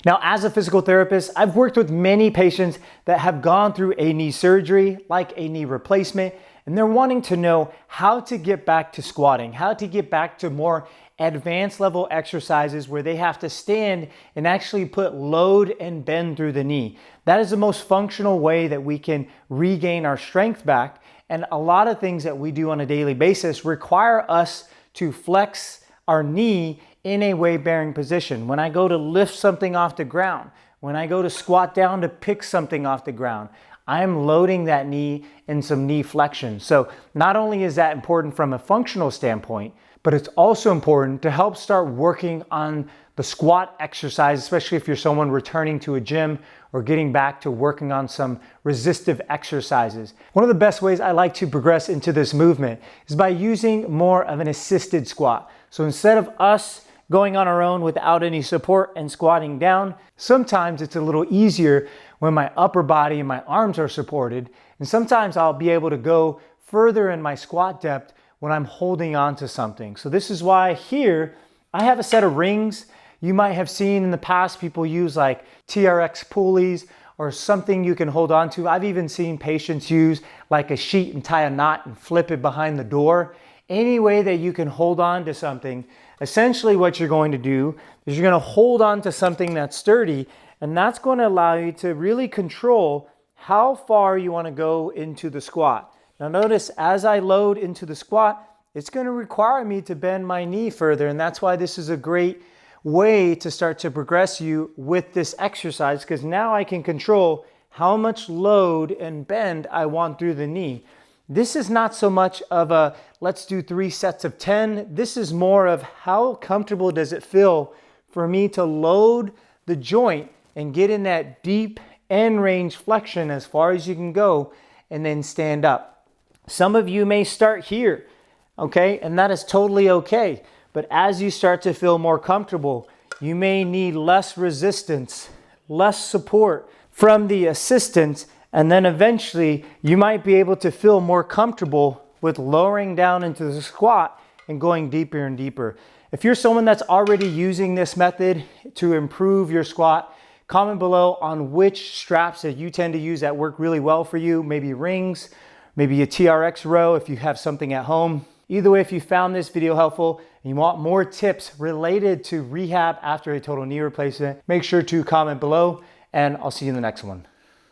Now, as a physical therapist, I've worked with many patients that have gone through a knee surgery, like a knee replacement, and they're wanting to know how to get back to squatting, how to get back to more advanced level exercises where they have to stand and actually put load and bend through the knee. That is the most functional way that we can regain our strength back. And a lot of things that we do on a daily basis require us to flex our knee in a weight-bearing position. When I go to lift something off the ground, when I go to squat down to pick something off the ground, I'm loading that knee in some knee flexion. So not only is that important from a functional standpoint, but it's also important to help start working on the squat exercise, especially if you're someone returning to a gym or getting back to working on some resistive exercises. One of the best ways I like to progress into this movement is by using more of an assisted squat. So instead of us going on our own without any support and squatting down, sometimes it's a little easier when my upper body and my arms are supported. And sometimes I'll be able to go further in my squat depth when I'm holding on to something. So this is why here I have a set of rings. You might have seen in the past people use like TRX pulleys or something you can hold on to. I've even seen patients use like a sheet and tie a knot and flip it behind the door. Any way that you can hold on to something. Essentially what you're going to do is you're going to hold on to something that's sturdy, and that's going to allow you to really control how far you want to go into the squat. Now notice as I load into the squat, it's going to require me to bend my knee further, and that's why this is a great way to start to progress you with this exercise, because now I can control how much load and bend I want through the knee. This is not so much of a let's do 3 sets of 10. This is more of how comfortable does it feel for me to load the joint and get in that deep end range flexion as far as you can go and then stand up. Some of you may start here, okay? And that is totally okay. But as you start to feel more comfortable, you may need less resistance, less support from the assistants, and then eventually you might be able to feel more comfortable with lowering down into the squat and going deeper and deeper. If you're someone that's already using this method to improve your squat, comment below on which straps that you tend to use that work really well for you. Maybe rings, maybe a TRX row if you have something at home. Either way, if you found this video helpful and you want more tips related to rehab after a total knee replacement, make sure to comment below, and I'll see you in the next one.